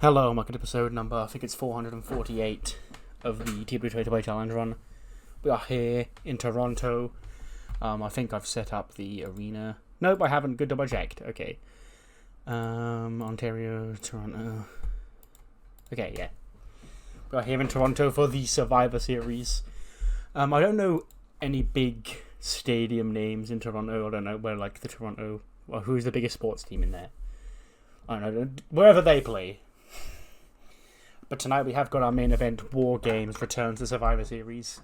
Hello, and welcome to episode number, I think it's 448 of the TEW Challenge Run. We are here in Toronto. I think I've set up the arena. Nope, I haven't. Good double checked. Okay. Ontario, Toronto. Okay, yeah. We are here in Toronto for the Survivor Series. I don't know any big stadium names in Toronto. I don't know where, like, the Toronto... Well, who's the biggest sports team in there? I don't know. Wherever they play. But tonight we have got our main event, War Games returns to Survivor Series,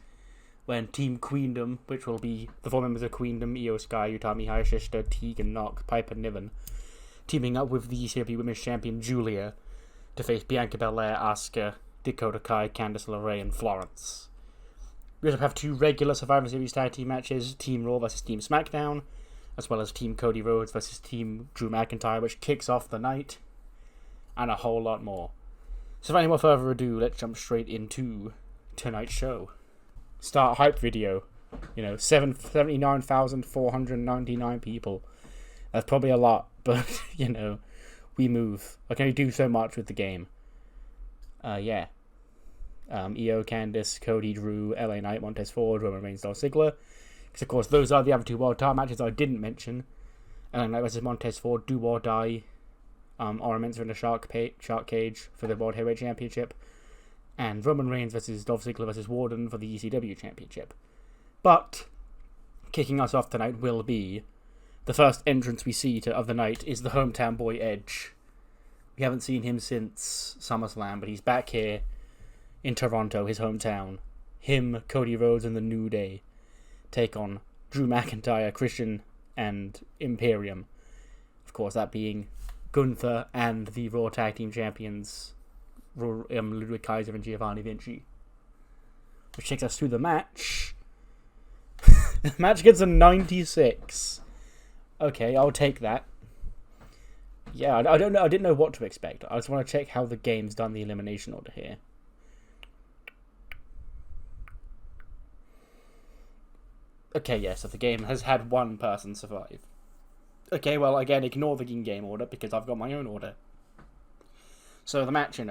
when Team Queendom, which will be the four members of Queendom, Io Sky, Utami Hayashishita, Tegan Nox, Piper Niven, teaming up with the ECW Women's Champion Julia to face Bianca Belair, Asuka, Dakota Kai, Candice LeRae, and Florence. We also have two regular Survivor Series tag team matches, Team Raw versus Team Smackdown, as well as Team Cody Rhodes versus Team Drew McIntyre, which kicks off the night, and a whole lot more. So without any more further ado, let's jump straight into tonight's show. Start hype video. 79,499 people. That's probably a lot, but, we move. I can only do so much with the game. Io, Candice, Cody, Drew, LA Knight, Montez Ford, Roman Reigns, Dolph Ziggler. Because, of course, those are the other two world title matches I didn't mention. LA Knight versus Montez Ford, Do or Die. Ornaments are in the shark cage for the World Heavyweight Championship, and Roman Reigns versus Dolph Ziggler versus Warden for the ECW Championship. But kicking us off tonight will be the first entrance we see of the night is the hometown boy Edge. We haven't seen him since SummerSlam, but he's back here in Toronto, his hometown. Him, Cody Rhodes, and the New Day take on Drew McIntyre, Christian, and Imperium. Of course, that being Gunther and the Raw Tag Team Champions, Ludwig Kaiser and Giovanni Vinci. Which takes us through the match. The match gets a 96. Okay, I'll take that. Yeah, I don't know. I didn't know what to expect. I just want to check how the game's done the elimination order here. Okay, yes, so the game has had one person survive. Okay, well, again, ignore the in-game order, because I've got my own order. So the match,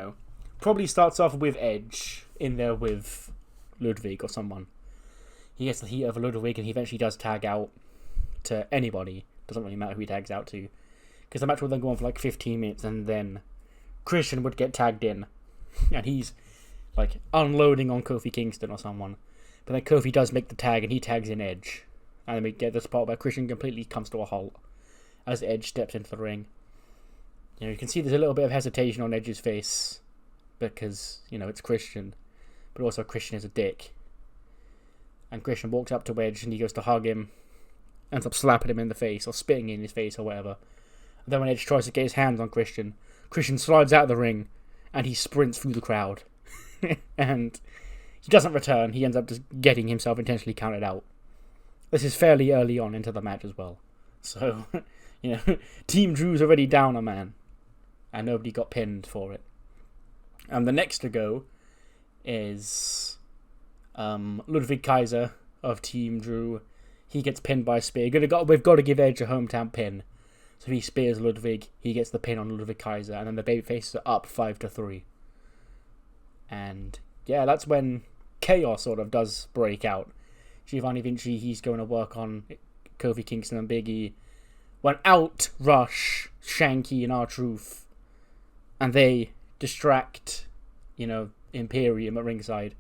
probably starts off with Edge in there with Ludwig or someone. He gets the heat over Ludwig, and he eventually does tag out to anybody. Doesn't really matter who he tags out to. Because the match will then go on for like 15 minutes, and then Christian would get tagged in. And he's, like, unloading on Kofi Kingston or someone. But then Kofi does make the tag, and he tags in Edge. And then we get the spot where Christian completely comes to a halt as Edge steps into the ring. You can see there's a little bit of hesitation on Edge's face because, it's Christian. But also Christian is a dick. And Christian walks up to Edge and he goes to hug him. Ends up slapping him in the face or spitting in his face or whatever. And then when Edge tries to get his hands on Christian, Christian slides out of the ring and he sprints through the crowd. And he doesn't return. He ends up just getting himself intentionally counted out. This is fairly early on into the match as well. So... Team Drew's already down a man. And nobody got pinned for it. And the next to go is Ludwig Kaiser of Team Drew. He gets pinned by a spear. We've got to give Edge a hometown pin. So he spears Ludwig. He gets the pin on Ludwig Kaiser. And then the babyfaces are up 5-3. And yeah, that's when chaos sort of does break out. Giovanni Vinci, he's going to work on Kofi Kingston and Big E. When out rush Shanky and R-Truth, and they distract, Imperium at ringside.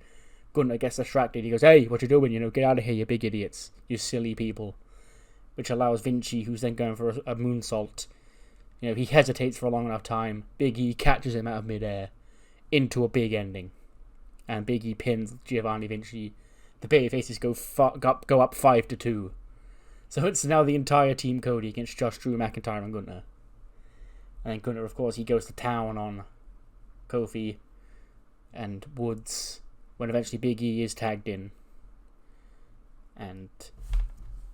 Gunter gets distracted. He goes, "Hey, what you doing? Get out of here, you big idiots, you silly people." Which allows Vinci, who's then going for a moonsault. He hesitates for a long enough time. Big E catches him out of midair into a big ending, and Big E pins Giovanni Vinci. The babyfaces go up 5-2. So it's now the entire Team Cody against Josh, Drew, McIntyre, and Gunter. And then Gunter, of course, he goes to town on Kofi and Woods when eventually Big E is tagged in. And...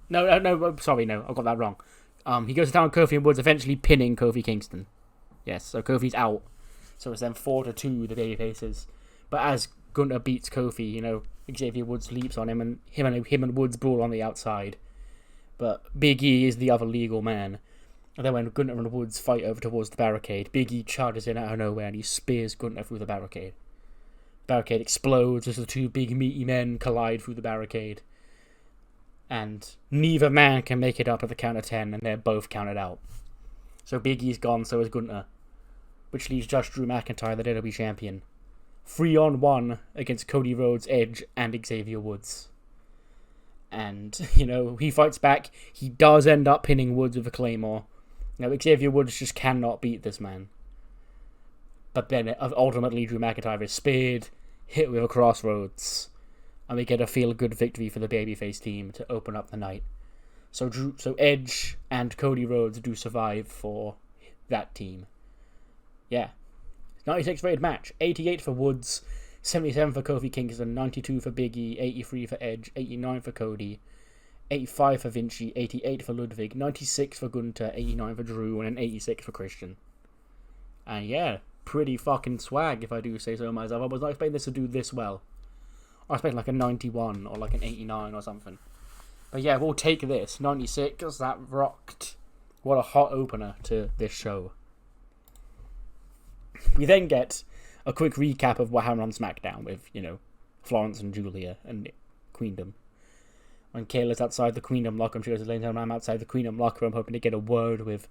No, I've got that wrong. He goes to town on Kofi and Woods, eventually pinning Kofi Kingston. Yes, so Kofi's out. So it's then 4-2, the babyfaces. But as Gunter beats Kofi, Xavier Woods leaps on him, and him and Woods brawl on the outside. But Big E is the other legal man. And then when Gunter and Woods fight over towards the barricade, Big E charges in out of nowhere and he spears Gunter through the barricade. The barricade explodes as the two big meaty men collide through the barricade. And neither man can make it up at the count of 10, and they're both counted out. So Big E's gone, so is Gunter. Which leaves just Drew McIntyre, the WWE Champion. 3-on-1 against Cody Rhodes, Edge, and Xavier Woods. And, he fights back. He does end up pinning Woods with a Claymore. Xavier Woods just cannot beat this man. But then, ultimately, Drew McIntyre is speared, hit with a Crossroads, and we get a feel-good victory for the babyface team to open up the night. So Edge and Cody Rhodes do survive for that team. Yeah. 96 rated match. 88 for Woods, 77 for Kofi Kingston, 92 for Big E, 83 for Edge, 89 for Cody, 85 for Vinci, 88 for Ludwig, 96 for Gunter, 89 for Drew, and an 86 for Christian. And yeah, pretty fucking swag if I do say so myself. I was not expecting this to do this well. I was expecting like a 91 or like an 89 or something. But yeah, we'll take this. 96, that rocked. What a hot opener to this show. We then get a quick recap of what happened on SmackDown with, Florence and Julia and Queendom. When Kayla's outside the Queendom locker room, she goes, "Ladies and gentlemen, I'm outside the Queendom locker room hoping to get a word with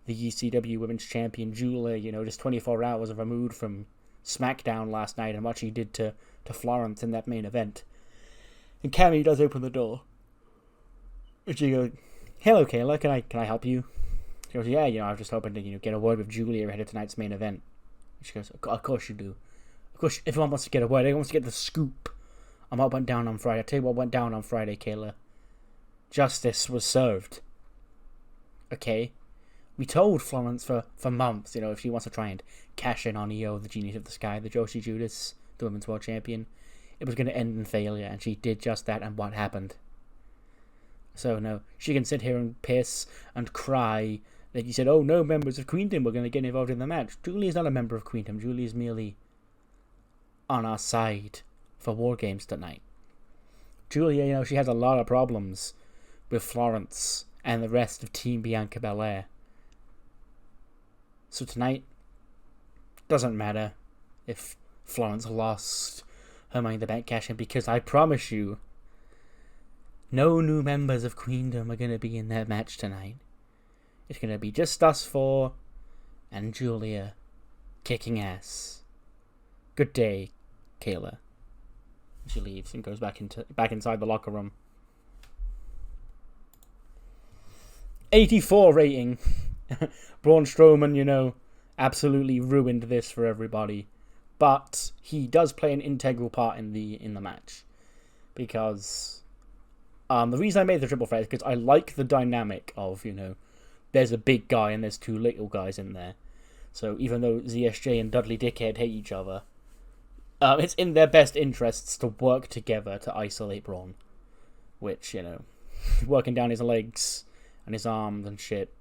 the ECW Women's Champion, Julia, just 24 hours removed from SmackDown last night and what she did to Florence in that main event." And Cammy does open the door. And she goes, "Hello, Kayla, can I help you?" She goes, "Yeah, I was just hoping to, get a word with Julia ahead of tonight's main event." She goes, "Of course you do. Of course, everyone wants to get a word. Everyone wants to get the scoop on what went down on Friday. I'll tell you what went down on Friday, Kayla. Justice was served. Okay? We told Florence for months, if she wants to try and cash in on EO, the Genius of the Sky, the Joshi Judas, the Women's World Champion, it was going to end in failure, and she did just that, and what happened? So, no, she can sit here and piss and cry that you said, oh, no members of Queendom were going to get involved in the match. Julie's not a member of Queendom. Julie's merely on our side for War Games tonight. Julia, she has a lot of problems with Florence and the rest of Team Bianca Belair. So tonight, doesn't matter if Florence lost her Money in the Bank cash in, because I promise you, no new members of Queendom are going to be in that match tonight. It's going to be just us four and Julia kicking ass. Good day, Kayla. She leaves and goes back inside the locker room. 84 rating. Braun Strowman, absolutely ruined this for everybody. But he does play an integral part in the match. Because the reason I made the triple threat is because I like the dynamic of, there's a big guy and there's two little guys in there. So even though ZSJ and Dudley Dickhead hate each other, it's in their best interests to work together to isolate Braun. Which, working down his legs and his arms and shit,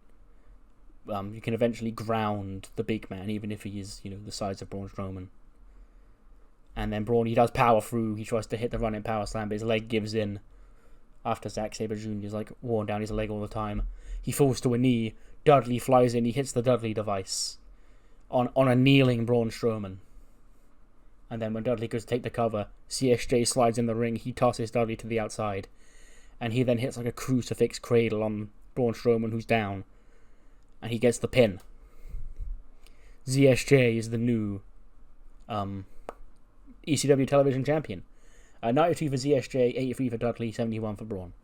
you can eventually ground the big man, even if he is, the size of Braun Strowman. And then Braun, he does power through, he tries to hit the running power slam, but his leg gives in. After Zack Sabre Jr. is worn down his leg all the time. He falls to a knee, Dudley flies in, he hits the Dudley device on a kneeling Braun Strowman. And then when Dudley goes to take the cover, CSJ slides in the ring, he tosses Dudley to the outside. And he then hits like a crucifix cradle on Braun Strowman, who's down. And he gets the pin. ZSJ is the new ECW television champion. 92 for ZSJ, 83 for Dudley, 71 for Braun.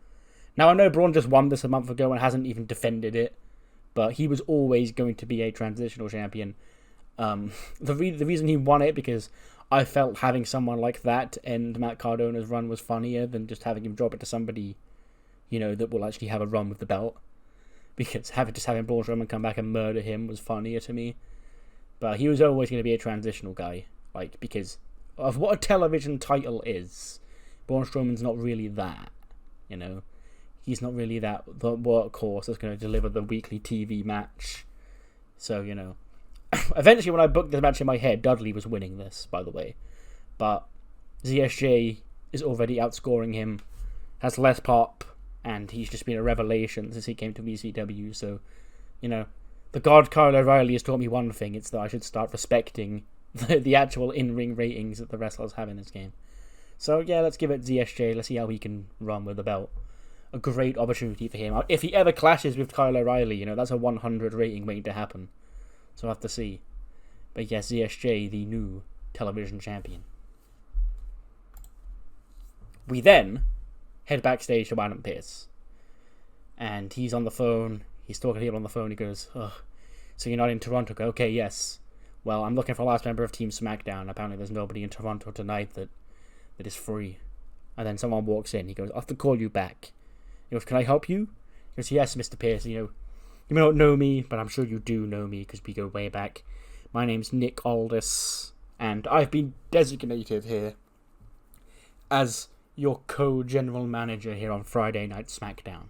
Now, I know Braun just won this a month ago and hasn't even defended it, but he was always going to be a transitional champion. The reason he won it, because I felt having someone like that end Matt Cardona's run was funnier than just having him drop it to somebody, that will actually have a run with the belt. Because having Braun Strowman come back and murder him was funnier to me. But he was always going to be a transitional guy, because of what a television title is. Braun Strowman's not really that, He's not really the workhorse that's going to deliver the weekly TV match. So, eventually when I booked this match in my head, Dudley was winning this, by the way. But ZSJ is already outscoring him, has less pop, and he's just been a revelation since he came to ECW, so You know, the god Kyle O'Reilly has taught me one thing. It's that I should start respecting the actual in-ring ratings that the wrestlers have in this game. So, yeah, let's give it ZSJ. Let's see how he can run with the belt. A great opportunity for him. If he ever clashes with Kyle O'Reilly, you know, that's a 100 rating waiting to happen. So we'll have to see. But yes, ZSJ, the new television champion. We then head backstage to Adam Pearce. And he's on the phone. He's talking to people on the phone. He goes, "Ugh, so you're not in Toronto?" Go, "Okay, yes. Well, I'm looking for a last member of Team Smackdown. Apparently there's nobody in Toronto tonight that is free." And then someone walks in. He goes, "I have to call you back." He goes, "Can I help you?" He goes, "Yes, Mr. Pearce. You know, you may not know me, but I'm sure you do know me because we go way back. My name's Nick Aldis, and I've been designated here as your co-general manager here on Friday Night Smackdown."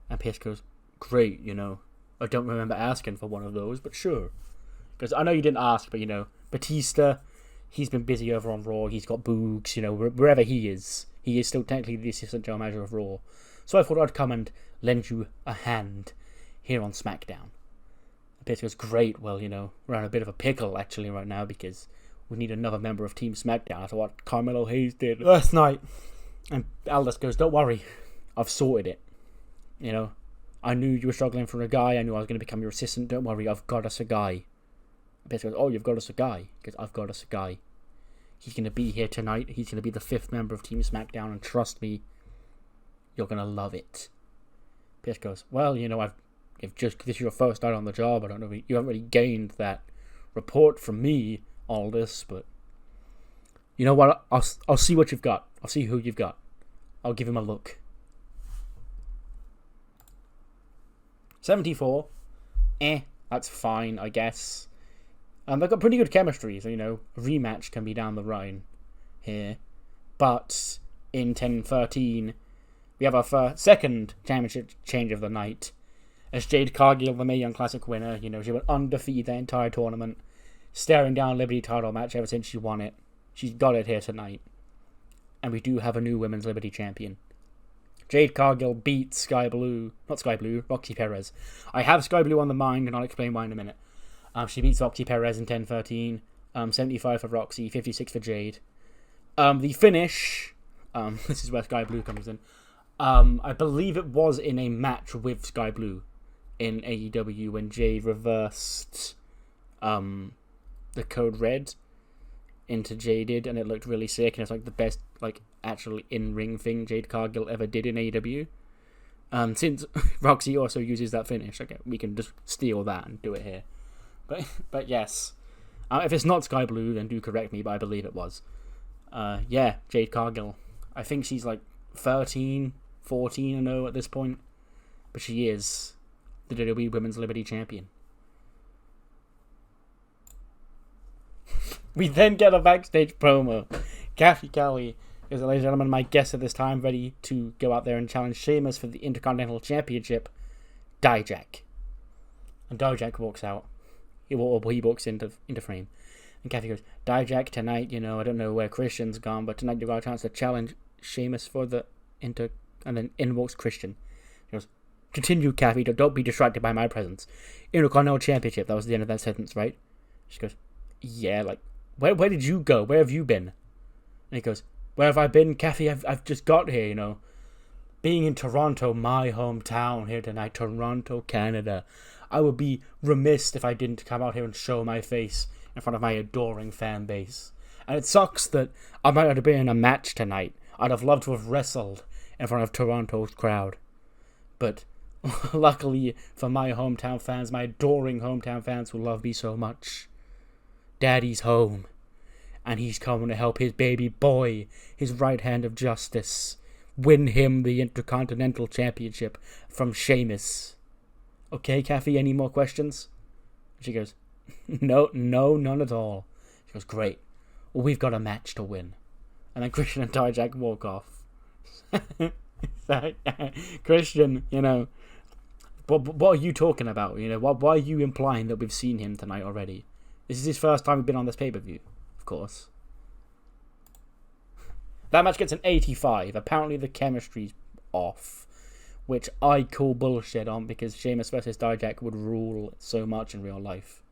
And Pearce goes, "Great, you know, I don't remember asking for one of those, but sure." Because I know you didn't ask, but, you know, Batista, he's been busy over on Raw. He's got Boogs, you know, wherever he is still technically the assistant general manager of Raw. So I thought I'd come and lend you a hand here on SmackDown. And Pearce goes, "Great, well, you know, we're in a bit of a pickle, actually, right now, because we need another member of Team SmackDown after what Carmelo Hayes did last night." And Aldis goes, "Don't worry, I've sorted it. You know, I knew you were struggling for a guy. I knew I was going to become your assistant. Don't worry, I've got us a guy." And Pearce goes, "Oh, you've got us a guy?" Because I've got us a guy. He's going to be here tonight. He's going to be the 5th member of Team SmackDown, and trust me, you're going to love it. Pearce goes, "Well, you know, if just this is your first night on the job, I don't know, you haven't really gained that report from me, Aldis, but you know what? I'll see what you've got. I'll see who you've got. I'll give him a look." 74. That's fine, I guess. They've got pretty good chemistry, so, you know, a rematch can be down the line here. But in 10-13, we have our second championship change of the night. As Jade Cargill, the Mae Young Classic winner, you know, she went undefeated the entire tournament, staring down Liberty title match ever since she won it. She's got it here tonight. And we do have a new Women's Liberty Champion. Jade Cargill beats Roxy Perez. I have Sky Blue on the mind, and I'll explain why in a minute. She beats Roxy Perez in 10-13. 75 for Roxy, 56 for Jade. The finish, this is where Sky Blue comes in. I believe it was in a match with Sky Blue in AEW when Jade reversed the code red into Jaded, and it looked really sick, and it's like the best actually in-ring thing Jade Cargill ever did in AEW. Since Roxy also uses that finish, okay, we can just steal that and do it here. But yes, if it's not Sky Blue, then do correct me, but I believe it was. Yeah, Jade Cargill. I think she's 13, 14, I know at this point, but she is the WWE Women's Liberty Champion. We then get a backstage promo. Kathy Kelly is, ladies and gentlemen, my guest at this time, ready to go out there and challenge Sheamus for the Intercontinental Championship. Dijak. And Dijak walks out. He walks into frame. And Kathy goes, "Dijak, tonight, you know, I don't know where Christian's gone, but tonight you've got a chance to challenge Sheamus for the And then in walks Christian. He goes, "Continue, Kathy, don't be distracted by my presence. Intercontinental Championship." That was the end of that sentence, right? She goes, "Yeah, where did you go? Where have you been?" And he goes, "Where have I been, Kathy? I've just got here, you know. Being in Toronto, my hometown here tonight, Toronto, Canada. I would be remiss if I didn't come out here and show my face in front of my adoring fan base. And it sucks that I might not have been in a match tonight. I'd have loved to have wrestled in front of Toronto's crowd. But luckily for my hometown fans, my adoring hometown fans who love me so much, Daddy's home. And he's coming to help his baby boy, his right hand of justice, win him the Intercontinental Championship from Sheamus. Okay, Kathy, any more questions?" She goes, No, none at all." She goes, "Great. Well, we've got a match to win." And then Christian and Dijak walk off. Christian, you know, what are you talking about? You know, why are you implying that we've seen him tonight already? This is his first time we've been on this pay-per-view, of course. That match gets an 85. Apparently the chemistry's off. which I call bullshit on because Sheamus versus Dijak would rule so much in real life.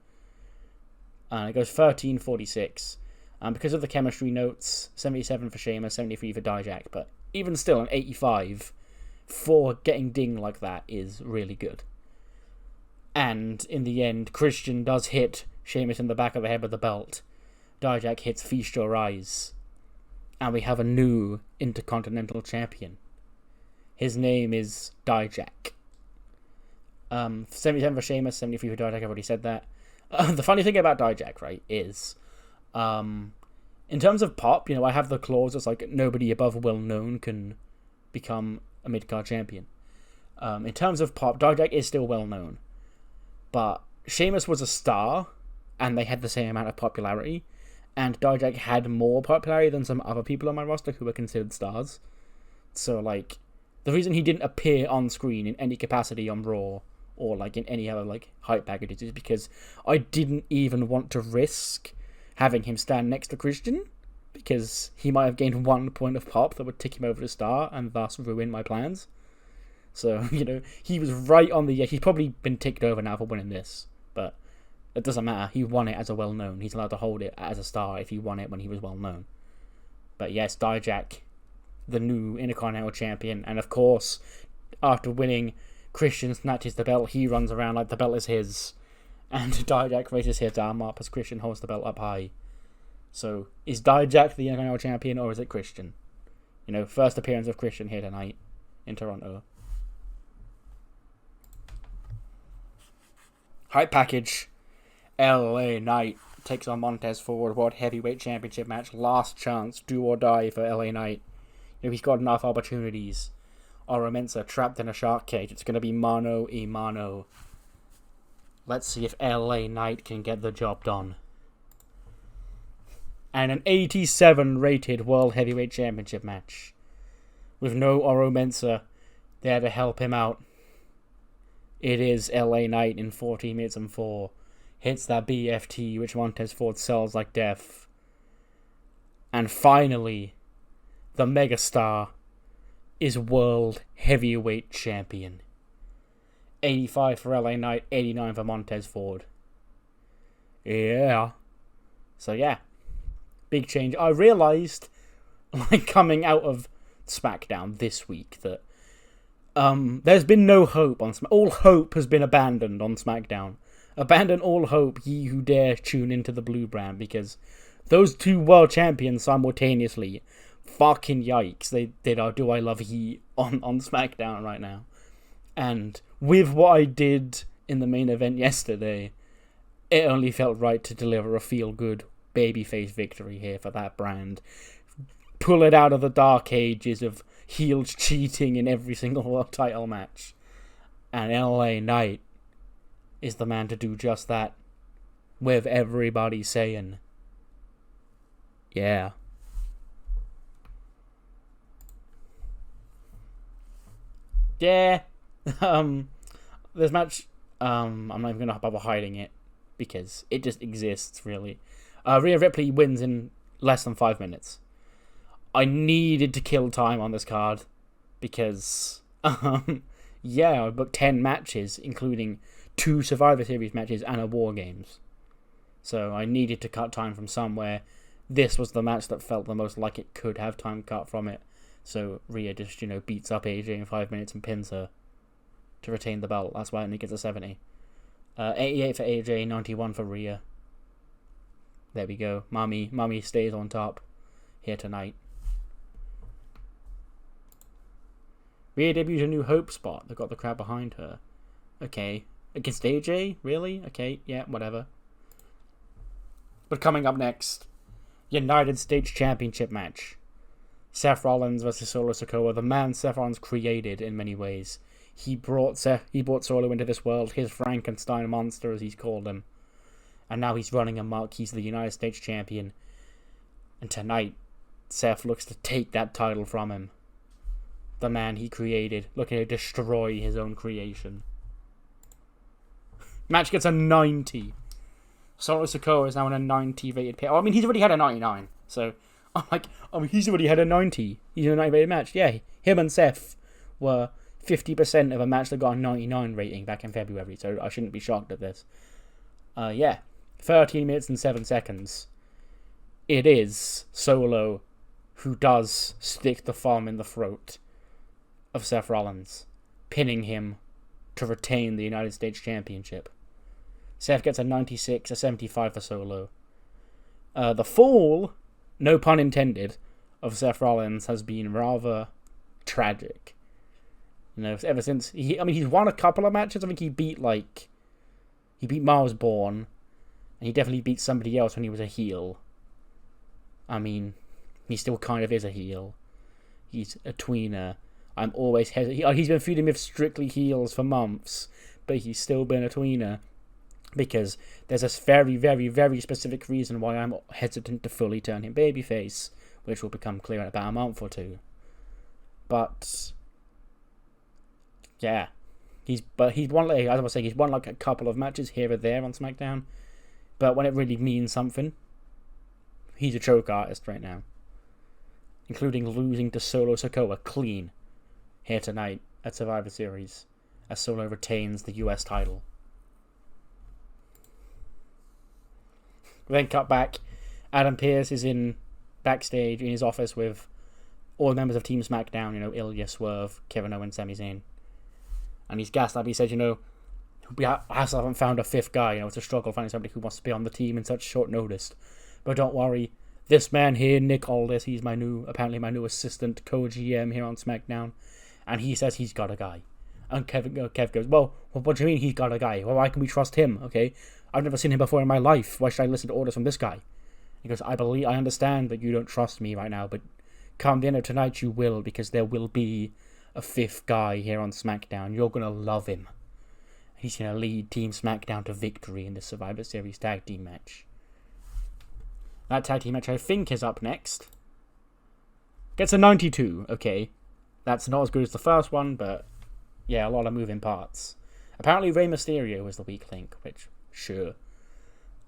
And it goes 13:46. Because of the chemistry notes, 77 for Sheamus, 73 for Dijak, but even still, an 85 for getting ding like that is really good. And in the end, Christian does hit Sheamus in the back of the head with the belt. Dijak hits Feast Your Eyes. And we have a new Intercontinental Champion. His name is Dijak. 77 for Sheamus, 73 for Dijak, I've already said that. The funny thing about Dijak, right, is... in terms of pop, I have the clause that's like, nobody above well-known can become a mid-card champion. In terms of pop, Dijak is still well-known. But Sheamus was a star, and they had the same amount of popularity. And Dijak had more popularity than some other people on my roster who were considered stars. So, like, the reason he didn't appear on screen in any capacity on Raw, or, like, in any other, like, hype packages, is because I didn't even want to risk having him stand next to Christian, because he might have gained 1 point of pop that would tick him over to star, and thus ruin my plans. So, he was right on the edge. He's probably been ticked over now for winning this, but it doesn't matter. He won it as a well-known. He's allowed to hold it as a star if he won it when he was well-known. But yes, Dijak, the new Intercontinental Champion, and of course, after winning, Christian snatches the belt. He runs around like the belt is his, and Dijak raises his arm up as Christian holds the belt up high. So, is Dijak the Intercontinental Champion, or is it Christian? First appearance of Christian here tonight in Toronto. Hype package. LA Knight takes on Montez Ford. World Heavyweight Championship match. Last chance. Do or die for LA Knight. He's got enough opportunities. Oro Mensah trapped in a shark cage. It's going to be mano a mano. Let's see if LA Knight can get the job done. And an 87 rated World Heavyweight Championship match. With no Oro Mensah there to help him out. It is LA Knight in 14 minutes and 4. Hits that BFT, which Montez Ford sells like death. And finally, the megastar is World Heavyweight Champion. 85 for LA Knight, 89 for Montez Ford. Yeah. So yeah, big change. I realised, coming out of Smackdown this week, that there's been no hope on SmackDown. All hope has been abandoned on SmackDown. Abandon all hope, ye who dare tune into the blue brand, because those two world champions simultaneously, fucking yikes, they did our Do I Love Ye on SmackDown right now. And with what I did in the main event yesterday, it only felt right to deliver a feel-good babyface victory here for that brand. Pull it out of the dark ages of heels cheating in every single world title match. And LA Knight is the man to do just that, with everybody saying, yeah. Yeah. This match, I'm not even going to bother hiding it, because it just exists, really. Rhea Ripley wins in less than 5 minutes. I needed to kill time on this card, because, yeah, I booked 10 matches, including 2 Survivor Series matches and a War Games. So I needed to cut time from somewhere. This was the match that felt the most like it could have time cut from it. So Rhea just, beats up AJ in 5 minutes and pins her to retain the belt. That's why it only gets a 70. 88 for AJ, 91 for Rhea. There we go. Mummy stays on top here tonight. Rhea debuts a new Hope spot. They've got the crowd behind her. Okay. Against AJ? Really? Okay, yeah, whatever. But coming up next, United States Championship match. Seth Rollins versus Solo Sikoa. The man Seth Rollins created in many ways. He brought Solo into this world, his Frankenstein monster as he's called him. And now he's running amok. He's the United States Champion. And tonight, Seth looks to take that title from him. The man he created, looking to destroy his own creation. Match gets a 90. Solo Sikoa is now in a 90 rated pair. He's already had a 99. So, he's already had a 90. He's in a 90 rated match. Yeah, him and Seth were 50% of a match that got a 99 rating back in February, so I shouldn't be shocked at this. 13 minutes and 7 seconds. It is Solo who does stick the thumb in the throat of Seth Rollins, pinning him to retain the United States Championship. Seth gets a 96, a 75 for Solo. The fall, no pun intended, of Seth Rollins has been rather tragic. Ever since he's won a couple of matches. I think he beat Miles Bourne, and he definitely beat somebody else when he was a heel. He still kind of is a heel. He's a tweener. I'm always he's been feuding with strictly heels for months, but he's still been a tweener because there's a very, very, very specific reason why I'm hesitant to fully turn him babyface, which will become clear in about a month or two. But yeah, he's won, as I was saying, he's won like a couple of matches here or there on SmackDown, but when it really means something, he's a choke artist right now, including losing to Solo Sikoa clean here tonight at Survivor Series, as Solo retains the US title. Then cut back, Adam Pearce is backstage in his office with all the members of Team SmackDown, Ilya, Swerve, Kevin Owens, Sami Zayn. And he's gassed up. He said, we haven't found a fifth guy. It's a struggle finding somebody who wants to be on the team in such short notice. But don't worry, this man here, Nick Aldis, he's apparently my new assistant co-GM here on SmackDown. And he says he's got a guy. And Kev goes, well, what do you mean he's got a guy? Well, why can we trust him, okay? I've never seen him before in my life. Why should I listen to orders from this guy? He goes, I understand that you don't trust me right now, but come the end of tonight you will, because there will be a fifth guy here on SmackDown. You're going to love him. He's going to lead Team SmackDown to victory in the Survivor Series tag team match. That tag team match I think is up next. Gets a 92, okay. That's not as good as the first one, but yeah, a lot of moving parts. Apparently Rey Mysterio is the weak link, which, sure.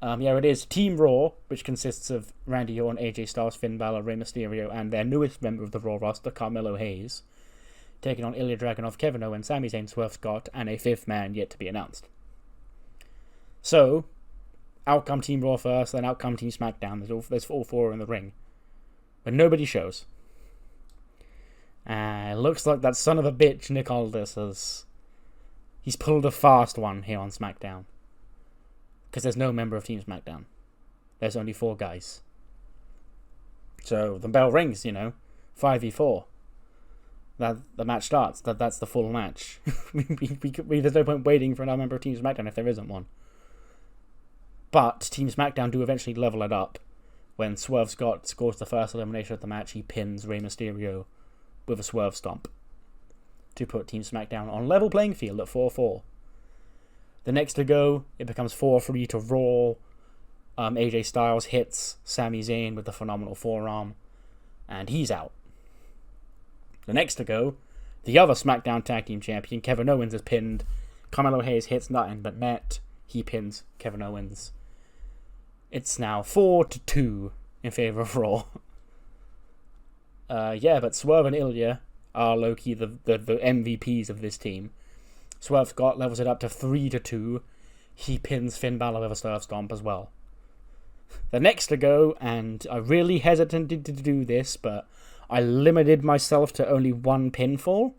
It is Team Raw, which consists of Randy Orton, AJ Styles, Finn Balor, Rey Mysterio, and their newest member of the Raw roster, Carmelo Hayes, taking on Ilya Dragunov, Kevin Owens, Sami Zayn, Swerve Scott, and a fifth man yet to be announced. So, out come Team Raw first, then out come Team SmackDown. There's all four in the ring. But nobody shows. It looks like that son of a bitch, Nick Aldis, he's pulled a fast one here on SmackDown. Because there's no member of Team SmackDown. There's only 4 guys. So, the bell rings, 5v4. The match starts. That's the full match. There's no point waiting for another member of Team SmackDown if there isn't one. But Team SmackDown do eventually level it up. When Swerve Scott scores the first elimination of the match, he pins Rey Mysterio with a swerve stomp to put Team SmackDown on level playing field at 4-4. The next to go, it becomes 4-3 to Raw. AJ Styles hits Sami Zayn with the phenomenal forearm, and he's out. The next to go, the other SmackDown Tag Team Champion, Kevin Owens, is pinned. Carmelo Hayes hits nothing but net. He pins Kevin Owens. It's now 4-2 in favor of Raw. But Swerve and Ilya are low-key the MVPs of this team. Swerve Scott levels it up to 3-2. He pins Finn Balor with a swerve stomp as well. The next to go, and I really hesitated to do this, but I limited myself to only one pinfall.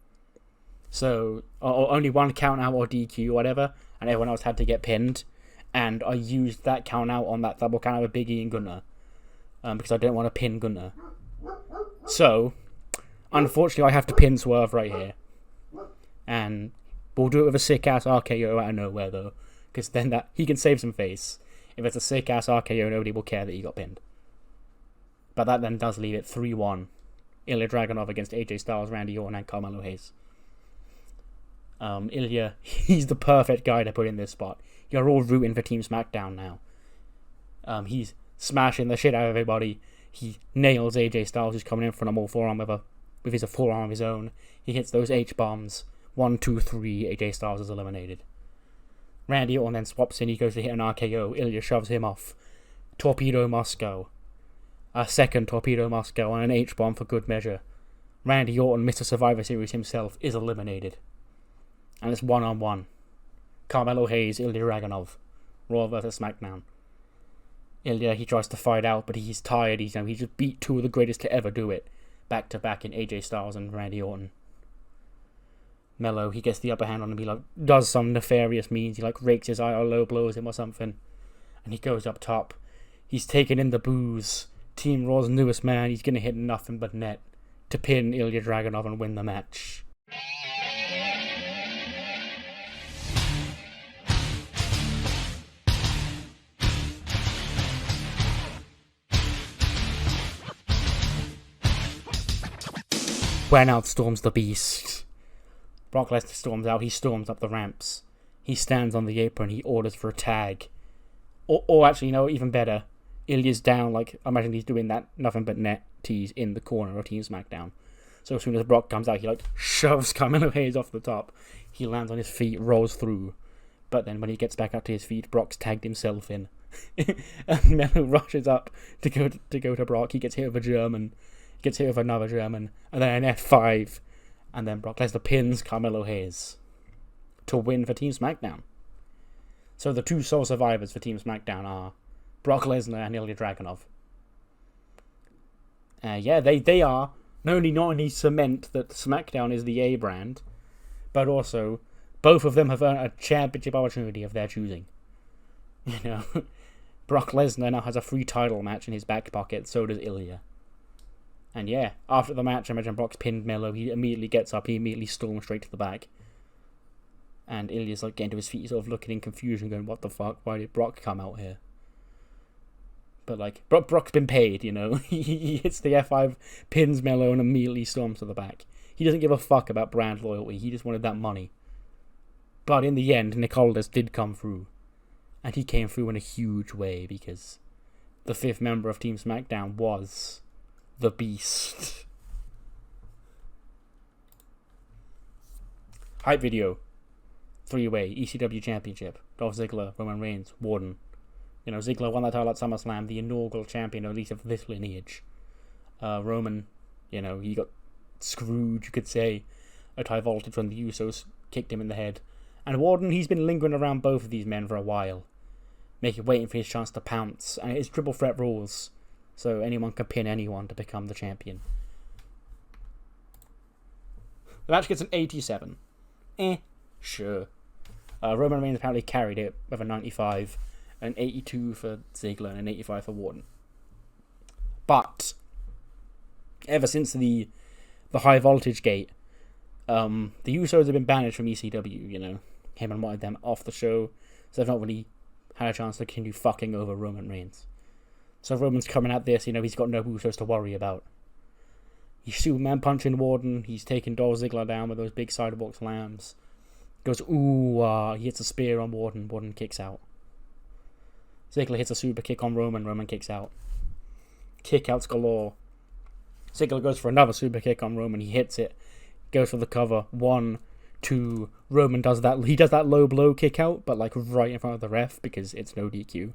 So, or only one count out or DQ or whatever, and everyone else had to get pinned. And I used that count out on that double count out with Big E and Gunnar. Because I didn't want to pin Gunnar. So, unfortunately I have to pin Swerve right here. And we'll do it with a sick-ass RKO out of nowhere though. Because then he can save some face. If it's a sick-ass RKO, nobody will care that he got pinned. But that then does leave it 3-1. Ilya Dragunov against AJ Styles, Randy Orton, and Carmelo Hayes. Ilya, he's the perfect guy to put in this spot. You're all rooting for Team SmackDown now. He's smashing the shit out of everybody. He nails AJ Styles, who's coming in for a normal forearm with his forearm of his own. He hits those H-bombs. 1, 2, 3. AJ Styles is eliminated. Randy Orton then swaps in. He goes to hit an RKO. Ilya shoves him off. Torpedo Moscow. A second Torpedo Moscow and an H-bomb for good measure. Randy Orton, Mr. Survivor Series himself, is eliminated. And it's 1-on-1. Carmelo Hayes, Ilya Dragunov. Raw versus SmackDown. Ilya, he tries to fight out, but he's tired. He just beat two of the greatest to ever do it. Back to back in AJ Styles and Randy Orton. Mello, he gets the upper hand on him. He does some nefarious means. He rakes his eye or low blows him or something. And he goes up top. He's taken in the booze. Team Raw's newest man. He's going to hit nothing but net to pin Ilya Dragunov and win the match. When out storms the beast. Brock Lesnar storms out. He storms up the ramps. He stands on the apron. He orders for a tag. Or actually, even better. Ilya's down. Imagine he's doing that nothing but net tease in the corner of Team SmackDown. So as soon as Brock comes out, he shoves Carmelo Hayes off the top. He lands on his feet, rolls through. But then when he gets back up to his feet, Brock's tagged himself in. And Mello rushes up to go to Brock. He gets hit with a German. Gets hit with another German, and then an F5, and then Brock Lesnar pins Carmelo Hayes to win for Team SmackDown. So the two sole survivors for Team SmackDown are Brock Lesnar and Ilya Dragunov. They are not only cement that SmackDown is the A brand, but also both of them have earned a championship opportunity of their choosing. Brock Lesnar now has a free title match in his back pocket, so does Ilya. And after the match, I imagine Brock's pinned Mello. He immediately gets up. He immediately storms straight to the back. And Ilya's getting to his feet, sort of looking in confusion, going, "What the fuck? Why did Brock come out here?" But Brock's been paid, He hits the F5, pins Mello, and immediately storms to the back. He doesn't give a fuck about brand loyalty. He just wanted that money. But in the end, Nick Aldis did come through. And he came through in a huge way, because the fifth member of Team SmackDown was the Beast. Hype video. 3-way ECW Championship. Dolph Ziggler, Roman Reigns, Warden. Ziggler won that title at SummerSlam, the inaugural champion, at least of this lineage. Roman, he got screwed, you could say, at High Voltage when the Usos kicked him in the head. And Warden, he's been lingering around both of these men for a while, waiting for his chance to pounce. And it's triple threat rules. So anyone can pin anyone to become the champion. The match gets an 87. Sure. Roman Reigns apparently carried it with a 95, an 82 for Ziggler, and an 85 for Warden. But ever since the High Voltage gate, the Usos have been banished from ECW. Him and wanted them off the show, so they've not really had a chance to continue fucking over Roman Reigns. So Roman's coming at this, he's got no Usos to worry about. He's Superman punching Warden. He's taking Dolph Ziggler down with those big sidewalk slams. Goes, he hits a spear on Warden. Warden kicks out. Ziggler hits a super kick on Roman. Roman kicks out. Kickouts galore. Ziggler goes for another super kick on Roman. He hits it. Goes for the cover. 1, 2. Roman does that. He does that low blow kick out, but right in front of the ref because it's no DQ.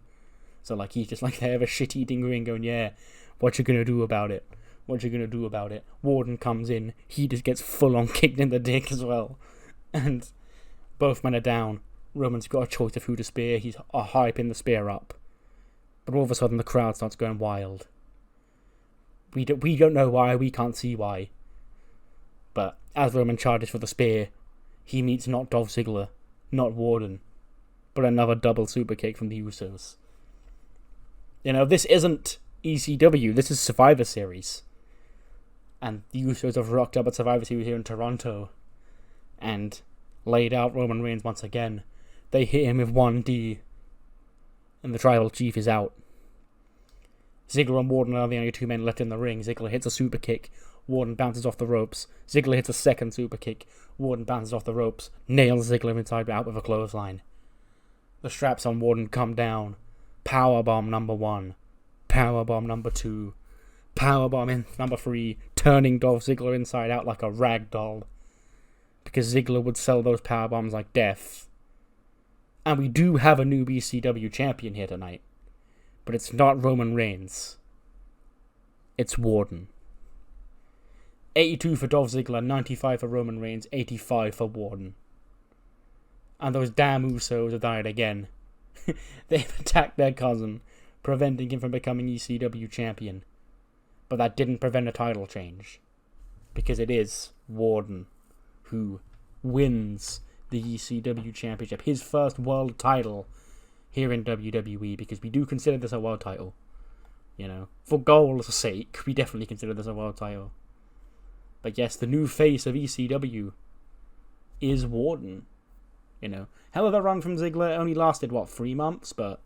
So, he's just there with a shit-eating grin going, "Yeah, what you gonna do about it? What you gonna do about it?" Warden comes in. He just gets full-on kicked in the dick as well. And both men are down. Roman's got a choice of who to spear. He's hyping the spear up. But all of a sudden, the crowd starts going wild. We don't know why. We can't see why. But as Roman charges for the spear, he meets not Dolph Ziggler, not Warden, but another double super kick from the Usos. This isn't ECW, this is Survivor Series. And the Usos have rocked up at Survivor Series here in Toronto and laid out Roman Reigns once again. They hit him with 1D, and the Tribal Chief is out. Ziggler and Warden are the only two men left in the ring. Ziggler hits a super kick, Warden bounces off the ropes. Ziggler hits a second super kick, Warden bounces off the ropes, nails Ziggler inside out with a clothesline. The straps on Warden come down. Powerbomb number 1, powerbomb number 2, powerbomb in number 3, turning Dolph Ziggler inside out like a rag doll. Because Ziggler would sell those powerbombs like death. And we do have a new BCW champion here tonight. But it's not Roman Reigns. It's Warden. 82 for Dolph Ziggler, 95 for Roman Reigns, 85 for Warden. And those damn Usos have done it again. They've attacked their cousin, preventing him from becoming ECW champion. But that didn't prevent a title change. Because it is Warden who wins the ECW championship. His first world title here in WWE, because we do consider this a world title. You know, for goals' sake, we definitely consider this a world title. But yes, the new face of ECW is Warden. You know, hell of a run from Ziggler. It only lasted 3 months, but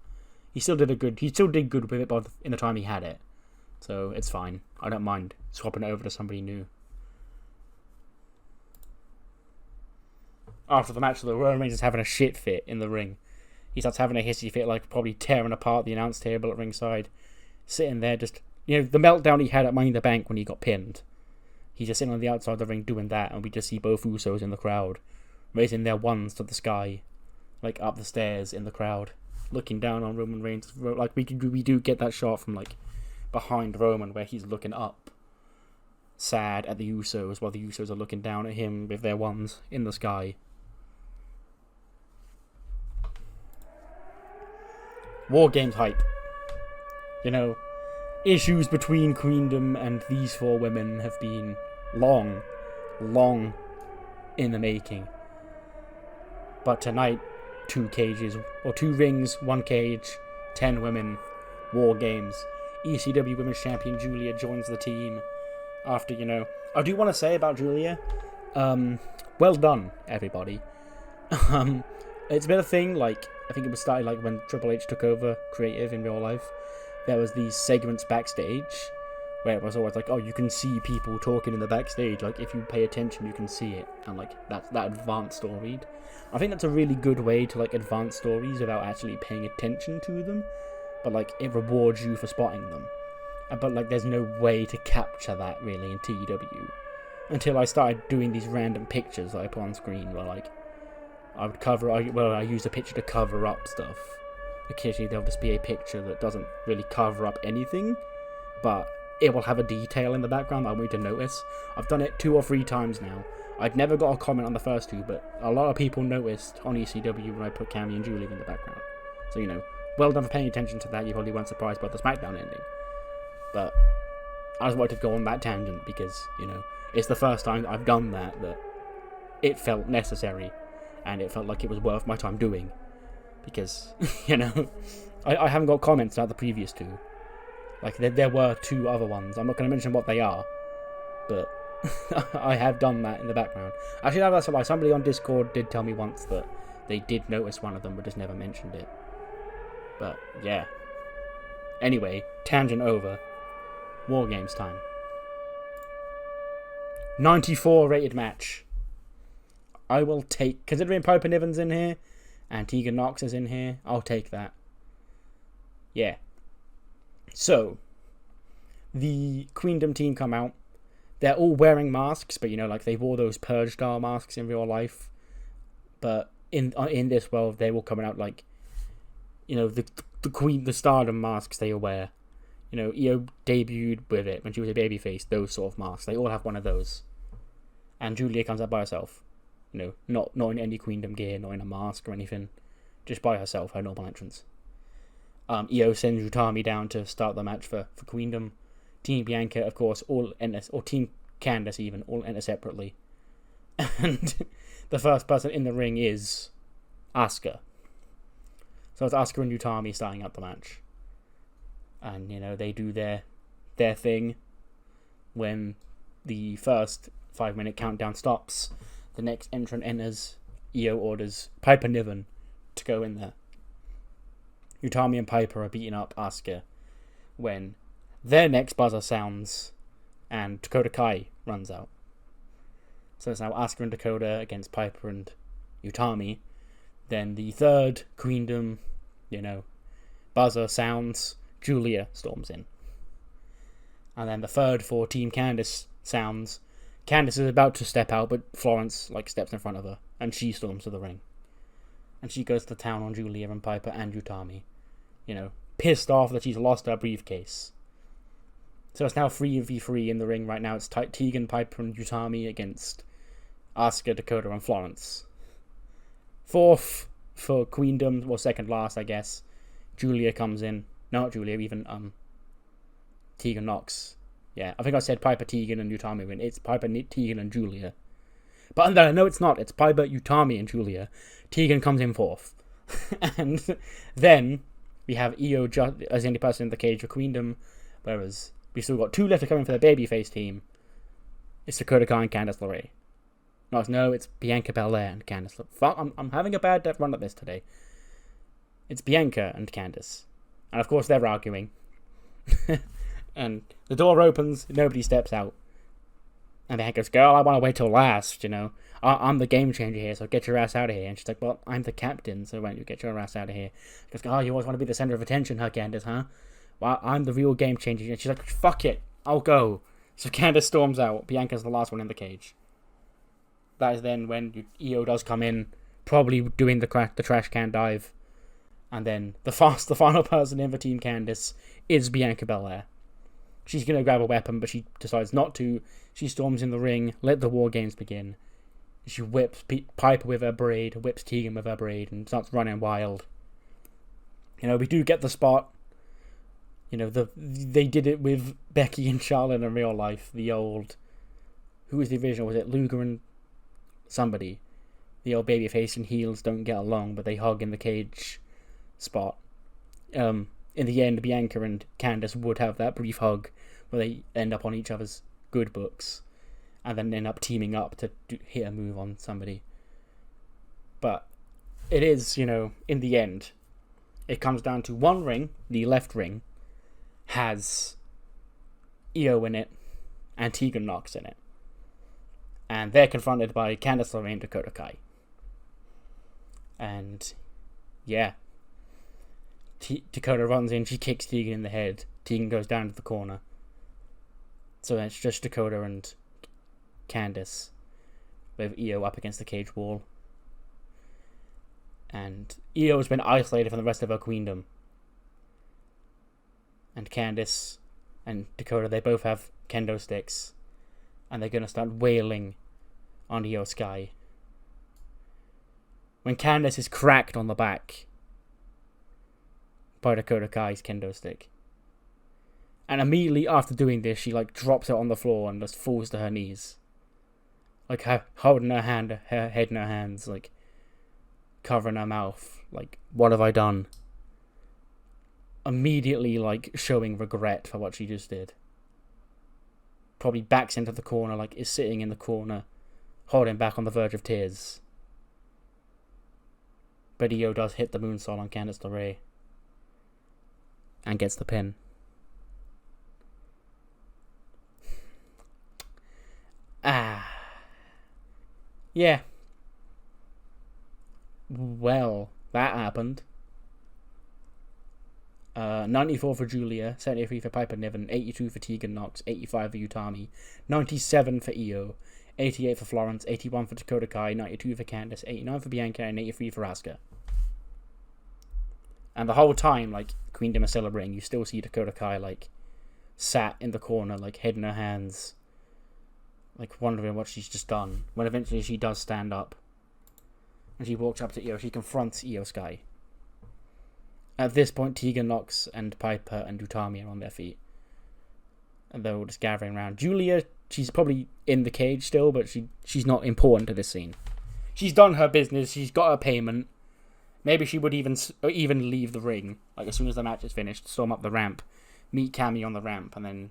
he still did good with it in the time he had it. So it's fine. I don't mind swapping it over to somebody new. After the match, though, Roman Reigns is having a shit fit in the ring. He starts having a hissy fit, like probably tearing apart the announce table at ringside. Sitting there just, the meltdown he had at Money in the Bank when he got pinned. He's just sitting on the outside of the ring doing that, and we just see both Usos in the crowd, raising their ones to the sky, like up the stairs in the crowd, looking down on Roman Reigns. Like we do get that shot from like behind Roman where he's looking up, sad at the Usos, while the Usos are looking down at him with their ones in the sky. War Games hype. Issues between Queendom and these 4 women have been long in the making. But tonight, 2 rings, 1 cage, 10 women, War Games. ECW Women's Champion Julia joins the team after, I do want to say about Julia, well done, everybody. It's been a thing, I think it was started when Triple H took over creative in real life. There was these segments backstage where it was always you can see people talking in the backstage. If you pay attention, you can see it. And that's that advanced story. I think that's a really good way to advance stories without actually paying attention to them. But it rewards you for spotting them. But there's no way to capture that really in TEW until I started doing these random pictures that I put on screen where I use a picture to cover up stuff. Occasionally there'll just be a picture that doesn't really cover up anything, but it will have a detail in the background that I want you to notice. I've done it 2 or 3 times now. I'd never got a comment on the first 2, but a lot of people noticed on ECW when I put Cammy and Julie in the background. So, well done for paying attention to that. You probably weren't surprised by the Smackdown ending. But I just wanted to go on that tangent because, it's the first time I've done that it felt necessary. And it felt like it was worth my time doing. Because, I haven't got comments about the previous 2. There were 2 other ones. I'm not going to mention what they are. But I have done that in the background. Actually, that's a lie. Somebody on Discord did tell me once that they did notice one of them, but just never mentioned it. But, yeah. Anyway, tangent over. War Games time. 94 rated match. I will take, considering Piper Niven's in here and Tegan Knox is in here, I'll take that. Yeah. So, the Queendom team come out. They're all wearing masks, but they wore those Purge style masks in real life. But in this world, they all coming out the Stardom masks they all wear. Io debuted with it when she was a babyface, those sort of masks. They all have one of those. And Julia comes out by herself. Not in any Queendom gear, not in a mask or anything. Just by herself, her normal entrance. Io sends Utami down to start the match for Queendom. Team Bianca, of course, all enter, or Team Candice even, all enter separately. And the first person in the ring is Asuka. So it's Asuka and Utami starting out the match. And, they do their thing. When the first 5-minute countdown stops, the next entrant enters. Io orders Piper Niven to go in there. Utami and Piper are beating up Asuka when their next buzzer sounds and Dakota Kai runs out. So it's now Asuka and Dakota against Piper and Utami. Then the third Queendom, buzzer sounds, Julia storms in. And then the third for Team Candice sounds, Candice is about to step out, but Florence steps in front of her, and she storms to the ring. And she goes to town on Julia and Piper and Utami. Pissed off that she's lost her briefcase. So it's now 3v3 in the ring right now. It's Tegan, Piper, and Utami against Asuka, Dakota, and Florence. 4th for Queendom, or second last, I guess. Julia comes in. No, not Julia, even Tegan Nox. Yeah, I think I said Piper, Tegan, and Utami win. It's Piper, Tegan, and Julia. But no, it's not. It's Piper, Utami, and Julia. Tegan comes in 4th. And then we have Io as the only person in the cage for Queendom, whereas we've still got 2 left to come in for the babyface team. It's Dakota Kai and Candice LeRae. No, it's Bianca Belair and Candice. Fuck, I'm having a bad run at this today. It's Bianca and Candice. And of course they're arguing. And the door opens, nobody steps out. And Bianca goes, girl, I want to wait till last, you know. I'm the game changer here, so get your ass out of here. And she's like, well, I'm the captain, so why don't you get your ass out of here? She goes, oh, you always want to be the center of attention, huh, Candice, huh? Well, I'm the real game changer. And she's like, fuck it, I'll go. So Candice storms out. Bianca's the last one in the cage. That is then when Io does come in, probably doing the trash can dive. And then the final person in for Team Candice is Bianca Belair. She's going to grab a weapon, but she decides not to. She storms in the ring, let the war games begin. She whips Piper with her braid, whips Tegan with her braid, and starts running wild. You know, we do get the spot. You know, they did it with Becky and Charlotte in real life. The old... Who was the original? Was it Luger and somebody? The old babyface and heels don't get along, but they hug in the cage spot. In the end, Bianca and Candice would have that brief hug where they end up on each other's good books and then end up teaming up to hit a move on somebody. But it is, you know, in the end, it comes down to one ring, the left ring, has Io in it and Tegan Nox in it. And they're confronted by Candice LeRae and Dakota Kai. And, yeah. Dakota runs in, she kicks Tegan in the head. Tegan goes down to the corner. So then it's just Dakota and Candice with Io up against the cage wall. And Io has been isolated from the rest of her queendom. And Candice and Dakota, they both have kendo sticks. And they're going to start wailing on Io Sky. When Candice is cracked on the back by Dakota Kai's kendo stick. And immediately after doing this, she like drops it on the floor and just falls to her knees. Like holding her head in her hands, like covering her mouth. Like, what have I done? Immediately like showing regret for what she just did. Probably backs into the corner, like is sitting in the corner, holding back on the verge of tears. But Io does hit the moonsault on Candice LeRae. And gets the pin. Yeah. Well, that happened. 94 for Julia, 73 for Piper Niven, 82 for Tegan Nox, 85 for Utami, 97 for Io, 88 for Florence, 81 for Dakota Kai, 92 for Candice, 89 for Bianca, and 83 for Asuka. And the whole time, like, Queendom is celebrating, you still see Dakota Kai, like, sat in the corner, like, head in her hands, like, wondering what she's just done. When eventually she does stand up, and she walks up to Io, she confronts Io Sky. At this point, Tegan Nox and Piper and Utami are on their feet. And they're all just gathering around. Julia, she's probably in the cage still, but she's not important to this scene. She's done her business, she's got her payment. Maybe she would even leave the ring, like as soon as the match is finished, storm up the ramp, meet Cammy on the ramp, and then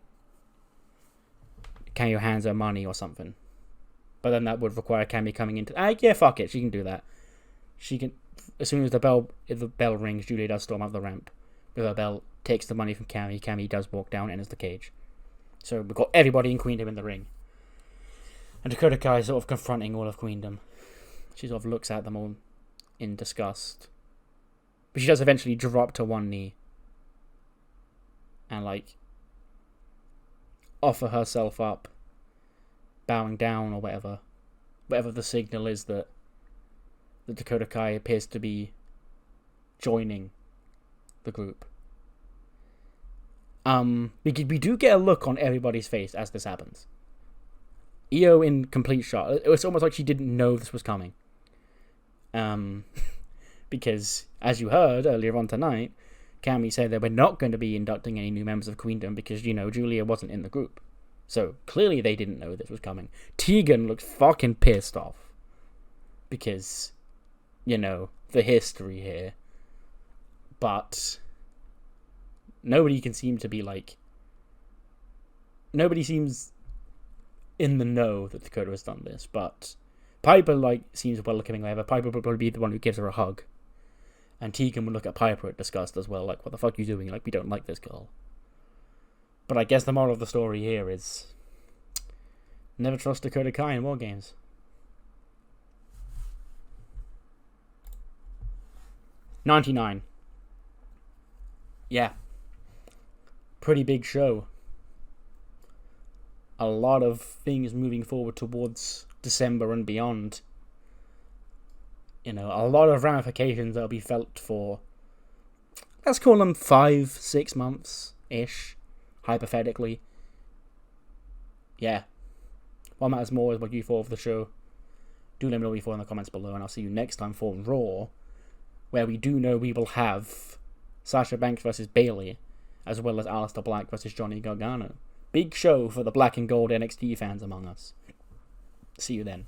Cammy hands her money or something. But then that would require Cammy coming into... yeah, fuck it, she can do that. She can... As soon as the bell rings, Julia does storm up the ramp with her belt, takes the money from Cammy. Cammy does walk down, enters the cage. So we've got everybody in Queendom in the ring. And Dakota Kai is sort of confronting all of Queendom. She sort of looks at them all in disgust. But she does eventually drop to one knee. And like, offer herself up, bowing down or whatever. Whatever the signal is that Dakota Kai appears to be joining the group. We do get a look on everybody's face as this happens. Io in complete shock. It was almost like she didn't know this was coming. Because, as you heard earlier on tonight, Cammy said that we're not going to be inducting any new members of Queendom because, Julia wasn't in the group. So, clearly they didn't know this was coming. Tegan looked fucking pissed off. Because, the history here. But nobody can seem to be nobody seems in the know that Dakota has done this, but Piper seems welcoming. However, Piper will probably be the one who gives her a hug, and Tegan would look at Piper at disgust as well, what the fuck are you doing? We don't like this girl. But I guess the moral of the story here is never trust Dakota Kai in War Games. $99. Yeah. Pretty big show. A lot of things moving forward towards December and beyond. A lot of ramifications that'll be felt for, let's call them 5-6 months-ish, hypothetically. Yeah. What matters more is what you thought of the show. Do let me know what you thought in the comments below, and I'll see you next time for Raw, where we do know we will have Sasha Banks versus Bayley, as well as Aleister Black versus Johnny Gargano. Big show for the black and gold NXT fans among us. See you then.